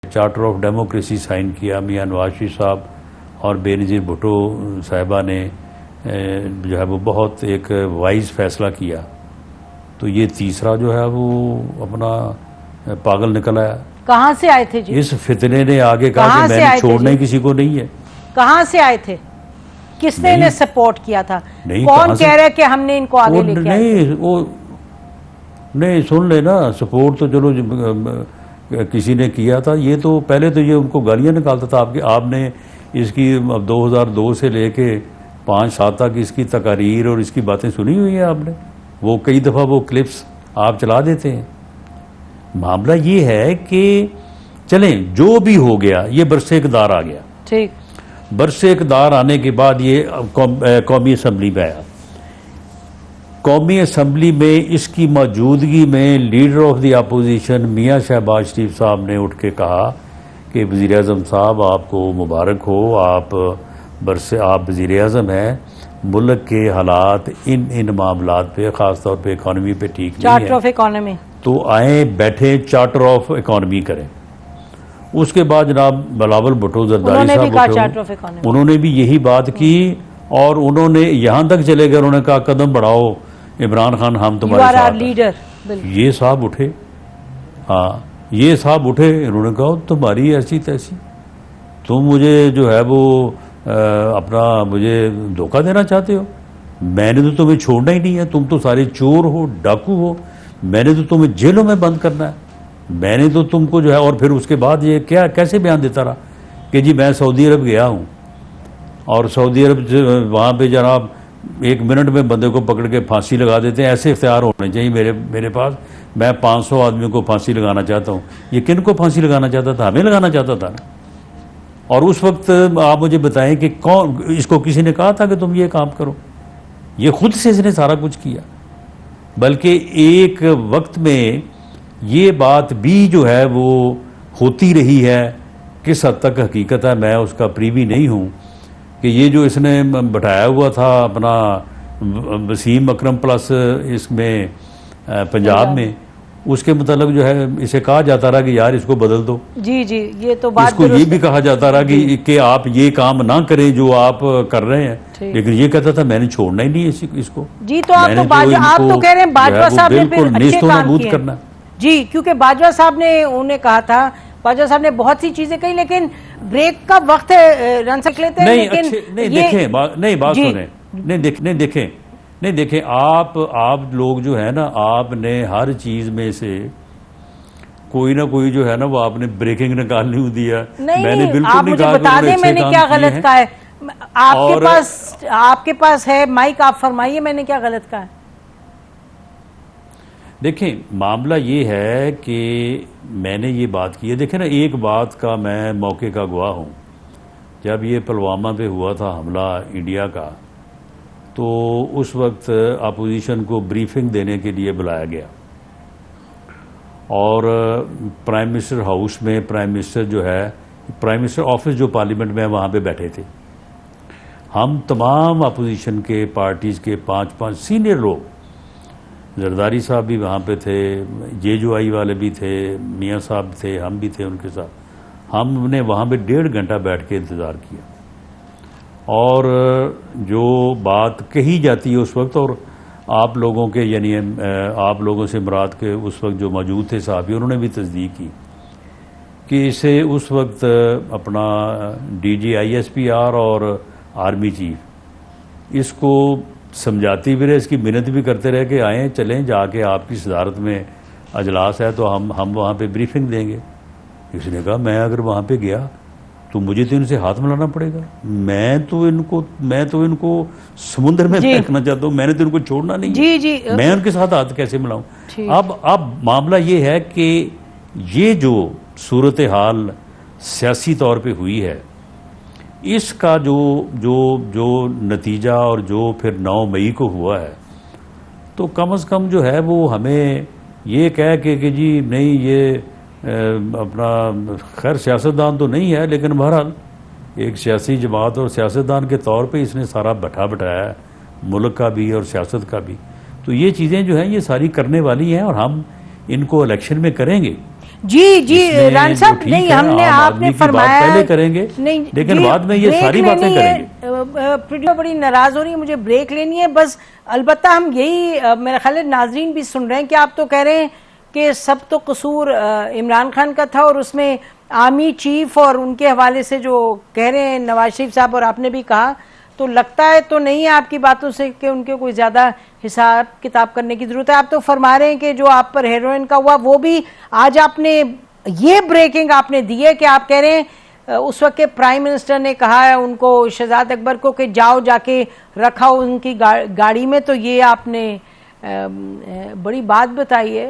Charter of democracy sign किया मियां नवाज शरीफ साहब और बेनज़ीर भुट्टो साहिबा ने जो है वो बहुत एक वाइज फैसला किया। तो ये तीसरा जो है वो अपना पागल निकल आया। कहाँ से आए थे जी? इस फितने ने आगे कहा कि मैंने छोड़ना ही किसी को नहीं है। कहाँ से आए थे? किसने इन्हें सपोर्ट किया था? नहीं, कौन कह रहा है कि हमने इनको आगे लेके आए? नहीं वो नहीं, सुन लेना, सपोर्ट तो चलो किसी ने किया था। ये तो पहले तो ये उनको गालियां निकालता था। आपने इसकी 2002 से लेके 5-7 तक इसकी तकारीर और इसकी बातें सुनी हुई हैं आपने। वो कई दफ़ा वो क्लिप्स आप चला देते हैं। मामला ये है कि चलें जो भी हो गया, ये बरसे इक़्तिदार आ गया। ठीक, बरसे इक़्तिदार आने के बाद ये कौमी असम्बली में आया। कौमी असम्बली में इसकी मौजूदगी में लीडर ऑफ द अपोजिशन मियां शहबाज शरीफ साहब ने उठ के कहा कि वज़ीर आज़म साहब आपको मुबारक हो, आप वज़ीर आज़म हैं। मुल्क के हालात इन मामलात पे, ख़ास तौर पे इकॉनमी पे ठीक नहीं है। चार्टर ऑफ इकॉनमी तो आए बैठे चार्टर ऑफ इकॉनमी करें। उसके बाद जनाब बिलावल भुट्टो जरदारी साहब उन्होंने भी यही बात की और उन्होंने यहाँ तक चले गए, उन्होंने कहा कदम बढ़ाओ इमरान खान, हम तुम्हारे साथ लीडर। ये साहब उठे, हाँ ये साहब उठे, उन्होंने कहा तुम्हारी ऐसी तैसी, तुम मुझे जो है वो अपना मुझे धोखा देना चाहते हो। मैंने तो तुम्हें छोड़ना ही नहीं है, तुम तो सारे चोर हो, डाकू हो, मैंने तो तुम्हें जेलों में बंद करना है, मैंने तो तुमको जो है। और फिर उसके बाद ये क्या कैसे बयान देता रहा कि जी मैं सऊदी अरब गया हूँ और सऊदी अरब वहाँ पे जनाब 1 मिनट में बंदे को पकड़ के फांसी लगा देते हैं। ऐसे इख्तियार होने चाहिए मेरे पास। मैं 500 आदमियों को फांसी लगाना चाहता हूँ। ये किन को फांसी लगाना चाहता था? हमें लगाना चाहता था ना। और उस वक्त आप मुझे बताएं कि कौन, इसको किसी ने कहा था कि तुम ये काम करो? ये खुद से इसने सारा कुछ किया। बल्कि एक वक्त में ये बात भी जो है वो होती रही है। किस हद तक हकीकत है मैं उसका प्रीवी नहीं हूँ कि ये जो इसने बैठाया हुआ था अपना वसीम अकरम प्लस इसमें पंजाब में, उसके मतलब जो है इसे कहा जाता रहा कि यार इसको बदल दो। जी जी, ये तो बात इसको ये भी कहा जाता रहा कि आप ये काम ना करें जो आप कर रहे हैं, लेकिन ये कहता था मैंने छोड़ना ही नहीं इसको। जी तो आप तो कह रहे हैं बाजवा साहब ने फिर अच्छे काम किए करना जी, क्योंकि बाजवा साहब ने उन्हें कहा था, बाजवा साहब ने बहुत सी चीजें कही, लेकिन ब्रेक का वक्त है, रन सक लेते हैं। नहीं देखें आप लोग जो है ना, आपने हर चीज में से कोई ना कोई जो है ना वो आपने ब्रेकिंग निकालनी दिया। मैंने बिल्कुल आप मुझे बता दें मैंने क्या गलत कहा है। आपके पास है माइक, आप फरमाइए मैंने क्या गलत कहा है। देखें मामला ये है कि मैंने ये बात की है। देखें ना, एक बात का मैं मौके का गवाह हूँ। जब ये पुलवामा पे हुआ था हमला इंडिया का, तो उस वक्त अपोजिशन को ब्रीफिंग देने के लिए बुलाया गया और प्राइम मिनिस्टर हाउस में प्राइम मिनिस्टर जो है, प्राइम मिनिस्टर ऑफिस जो पार्लियामेंट में है वहाँ पे बैठे थे। हम तमाम अपोजिशन के पार्टीज़ के 5-5 सीनियर लोग, जरदारी साहब भी वहाँ पे थे, JJI वाले भी थे, मियाँ साहब थे, हम भी थे उनके साथ। हमने वहाँ पे 1.5 घंटा बैठ के इंतज़ार किया और जो बात कही जाती है उस वक्त, और आप लोगों के यानी आप लोगों से मुराद के उस वक्त जो मौजूद थे साहब, उन्होंने भी तस्दीक की कि इसे उस वक्त अपना DG ISPR और आर्मी चीफ इसको समझाती भी रहे, इसकी मिन्नत भी करते रहे कि आएँ चलें, जाके आपकी सदारत में अजलास है तो हम वहाँ पे ब्रीफिंग देंगे। इसने कहा मैं अगर वहाँ पे गया तो मुझे तो इनसे हाथ मिलाना पड़ेगा, मैं तो इनको समुद्र में फेंकना चाहता हूँ, मैंने तो इनको छोड़ना नहीं जी जी, मैं उनके साथ हाथ कैसे मिलाऊं। अब मामला ये है कि ये जो सूरत हाल सियासी तौर पे हुई है, इसका जो नतीजा और जो फिर 9 मई को हुआ है, तो कम से कम जो है वो हमें ये कह के कि जी नहीं ये अपना खैर सियासतदान तो नहीं है, लेकिन बहरहाल एक सियासी जमात और सियासतदान के तौर पे इसने सारा बैठाया है, मुल्क का भी और सियासत का भी। तो ये चीज़ें जो हैं ये सारी करने वाली हैं और हम इनको इलेक्शन में करेंगे। जी जी इसमें रान जो साहब, ठीक नहीं है, हमने आम आपने आदमी की बात फरमाया पहले करेंगे, नहीं, लेकिन जी, बाद में ये ब्रेक सारी बातें लेनी है। करेंगे। प्रीतिमा बड़ी नाराज हो रही है, मुझे ब्रेक लेनी है बस। अलबत्ता हम यही मेरा ख्याल है नाजरीन भी सुन रहे हैं कि आप तो कह रहे हैं कि सब तो कसूर इमरान खान का था, और उसमें आर्मी चीफ और उनके हवाले से जो कह रहे हैं नवाज शरीफ साहब, और आपने भी कहा, तो लगता है तो नहीं है आपकी बातों से कि उनके कोई ज्यादा हिसाब किताब करने की जरूरत है। आप तो फरमा रहे हैं कि जो आप पर हेरोइन का हुआ वो भी आज आपने ये ब्रेकिंग आपने दी है कि आप कह रहे हैं उस वक्त के प्राइम मिनिस्टर ने कहा है उनको, शहजाद अकबर को, कि जाओ जाके रखा उनकी गाड़ी में। तो ये आपने बड़ी बात बताई है।